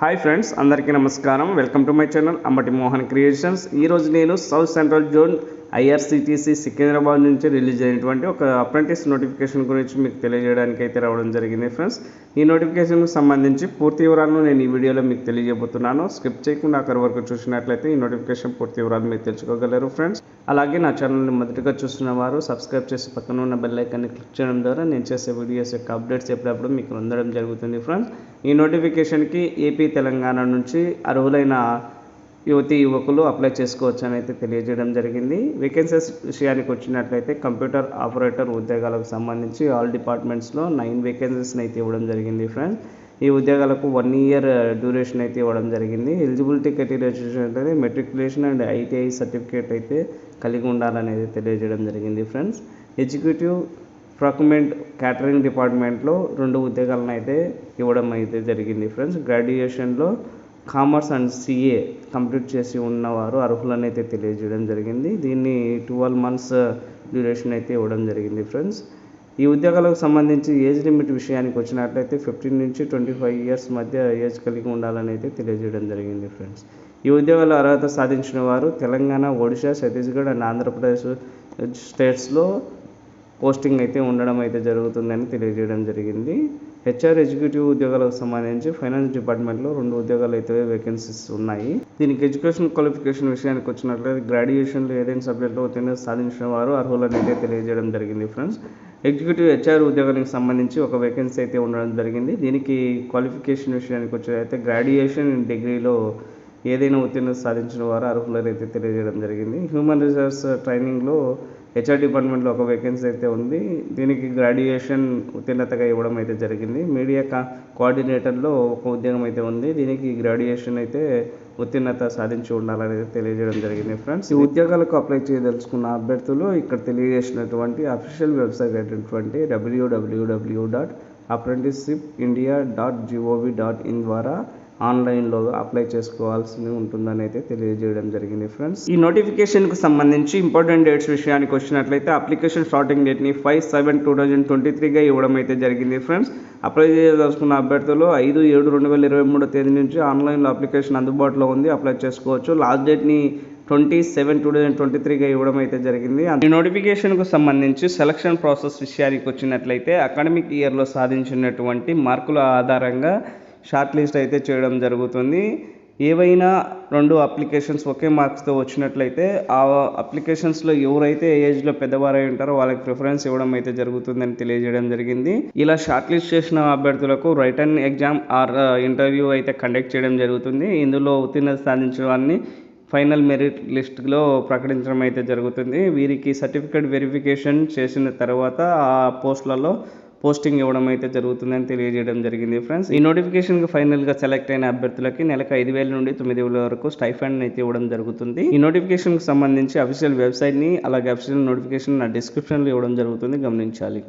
Hi friends, అందరికీ నమస్కారం. Welcome to my channel Ambati Mohan creations. ఈరోజు నేను south central zone IRCTC Secunderabad నుంచి రిలీజ్ అయినటువంటి ఒక అప్రెంటిస్ నోటిఫికేషన్ గురించి మీకు తెలియజేయడానికి అయితే రావడం జరిగింది ఫ్రెండ్స్. ఈ నోటిఫికేషన్కి సంబంధించి పూర్తి వివరాలను నేను ఈ వీడియోలో మీకు తెలియజేయబోతున్నాను. స్కిప్ చేయకుండా అక్కడి వరకు చూసినట్లయితే ఈ నోటిఫికేషన్ పూర్తి వివరాలు మీరు తెలుసుకోగలరు ఫ్రెండ్స్. అలాగే నా ఛానల్ని మొదటిగా చూస్తున్న వారు సబ్స్క్రైబ్ చేసి పక్కన ఉన్న బెల్ ఐకాన్ని క్లిక్ చేయడం ద్వారా నేను చేసే వీడియోస్ యొక్క అప్డేట్స్ ఎప్పుడప్పుడు మీకు అందడం జరుగుతుంది ఫ్రెండ్స్. ఈ నోటిఫికేషన్కి ఏపీ తెలంగాణ నుంచి అర్హులైన యువతి యువకులు అప్లై చేసుకోవచ్చు అని అయితే తెలియజేయడం జరిగింది. వేకెన్సీస్ విషయానికి వచ్చినట్లయితే కంప్యూటర్ ఆపరేటర్ ఉద్యోగాలకు సంబంధించి ఆల్ డిపార్ట్మెంట్స్లో 9 వేకెన్సీస్ని అయితే ఇవ్వడం జరిగింది ఫ్రెండ్స్. ఈ ఉద్యోగాలకు 1 year డ్యూరేషన్ అయితే ఇవ్వడం జరిగింది. ఎలిజిబిలిటీ క్రైటీరియా చూసినట్లయితే మెట్రికులేషన్ అండ్ ITI సర్టిఫికేట్ అయితే కలిగి ఉండాలనేది తెలియజేయడం జరిగింది ఫ్రెండ్స్. ఎగ్జిక్యూటివ్ ప్రొక్యూర్మెంట్ క్యాటరింగ్ డిపార్ట్మెంట్లో 2 ఉద్యోగాలను అయితే ఇవ్వడం అయితే జరిగింది ఫ్రెండ్స్. గ్రాడ్యుయేషన్లో కామర్స్ అండ్ CA కంప్లీట్ చేసి ఉన్నవారు అర్హులని అయితే తెలియజేయడం జరిగింది. దీన్ని 12 months డ్యూరేషన్ అయితే ఇవ్వడం జరిగింది ఫ్రెండ్స్. ఈ ఉద్యోగాలకు సంబంధించి ఏజ్ లిమిట్ విషయానికి వచ్చినట్లయితే 15 నుంచి 25 years మధ్య ఏజ్ కలిగి ఉండాలని అయితే తెలియజేయడం జరిగింది ఫ్రెండ్స్. ఈ ఉద్యోగాల అర్హత సాధించిన వారు తెలంగాణ, ఒడిశా, ఛత్తీస్గఢ్ అండ్ ఆంధ్రప్రదేశ్ స్టేట్స్లో పోస్టింగ్ అయితే ఉండడం అయితే జరుగుతుందని తెలియజేయడం జరిగింది. HR ఎగ్జిక్యూటివ్ ఉద్యోగాలకు సంబంధించి ఫైనాన్స్ డిపార్ట్మెంట్లో 2 ఉద్యోగాలు అయితే వేకెన్సీస్ ఉన్నాయి. దీనికి ఎడ్యుకేషన్ క్వాలిఫికేషన్ విషయానికి వచ్చినట్లయితే గ్రాడ్యుయేషన్లో ఏదైనా సబ్జెక్టులో ఉత్తీర్ణత సాధించిన వారు అర్హులని అయితే తెలియజేయడం జరిగింది ఫ్రెండ్స్. ఎగ్జిక్యూటివ్ HR ఉద్యోగానికి సంబంధించి ఒక వేకెన్సీ అయితే ఉండడం జరిగింది. దీనికి క్వాలిఫికేషన్ విషయానికి వచ్చేదైతే గ్రాడ్యుయేషన్ డిగ్రీలో ఏదైనా ఉత్తీర్ణత సాధించిన వారు అర్హులని అయితే తెలియజేయడం జరిగింది. హ్యూమన్ రిసోర్స్ ట్రైనింగ్లో HR డిపార్ట్మెంట్లో ఒక వేకెన్సీ అయితే ఉంది. దీనికి గ్రాడ్యుయేషన్ ఉత్తీర్ణతగా ఇవ్వడం అయితే జరిగింది. మీడియా కోఆర్డినేటర్లో ఒక ఉద్యోగం అయితే ఉంది. దీనికి గ్రాడ్యుయేషన్ అయితే ఉత్తీర్ణత సాధించి ఉండాలనేది తెలియజేయడం జరిగింది ఫ్రెండ్స్. ఈ ఉద్యోగాలకు అప్లై చేయదలుచుకున్న అభ్యర్థులు ఇక్కడ తెలియజేసినటువంటి అఫీషియల్ వెబ్సైట్ అయినటువంటి www.apprenticeshipindia.gov.in ద్వారా ఆన్లైన్లో అప్లై చేసుకోవాల్సి ఉంటుందని అయితే తెలియజేయడం జరిగింది ఫ్రెండ్స్. ఈ నోటిఫికేషన్కు సంబంధించి ఇంపార్టెంట్ డేట్స్ విషయానికి వచ్చినట్లయితే అప్లికేషన్ స్టార్టింగ్ డేట్ని 5/7/2023గా ఇవ్వడం అయితే జరిగింది ఫ్రెండ్స్. అప్లై చేయదలుచుకున్న అభ్యర్థులు 5/7/2023 తేదీ నుంచి ఆన్లైన్లో అప్లికేషన్ అందుబాటులో ఉంది, అప్లై చేసుకోవచ్చు. లాస్ట్ డేట్ని 27/7/2023గా ఇవ్వడం అయితే జరిగింది. ఈ నోటిఫికేషన్కు సంబంధించి సెలక్షన్ ప్రాసెస్ విషయానికి వచ్చినట్లయితే అకాడమిక్ ఇయర్లో సాధించినటువంటి మార్కుల ఆధారంగా షార్ట్ లిస్ట్ అయితే చేయడం జరుగుతుంది. ఏవైనా 2 అప్లికేషన్స్ ఒకే మార్క్స్తో వచ్చినట్లయితే ఆ అప్లికేషన్స్లో ఎవరైతే ఏజ్లో పెద్దవారై ఉంటారో వాళ్ళకి ప్రిఫరెన్స్ ఇవ్వడం అయితే జరుగుతుందని తెలియజేయడం జరిగింది. ఇలా షార్ట్ లిస్ట్ చేసిన అభ్యర్థులకు రిటన్ ఎగ్జామ్ ఆర్ ఇంటర్వ్యూ అయితే కండక్ట్ చేయడం జరుగుతుంది. ఇందులో ఉత్తీర్ణత సాధించిన వారిని ఫైనల్ మెరిట్ లిస్ట్లో ప్రకటించడం అయితే జరుగుతుంది. వీరికి సర్టిఫికేట్ వెరిఫికేషన్ చేసిన తర్వాత ఆ పోస్టులలో పోస్టింగ్ ఇవ్వడం అయితే జరుగుతుందని తెలియజేయడం జరిగింది ఫ్రెండ్స్. ఈ నోటిఫికేషన్కి ఫైనల్గా సెలెక్ట్ అయిన అభ్యర్థులకి నెలకు 5,000 నుండి 9,000 వరకు స్టైఫండ్ అయితే ఇవ్వడం జరుగుతుంది. ఈ నోటిఫికేషన్కి సంబంధించి అఫీషియల్ వెబ్సైట్ని అలాగే అఫీషియల్ నోటిఫికేషన్ నా డిస్క్రిప్షన్లో ఇవ్వడం జరుగుతుంది, గమనించాలి.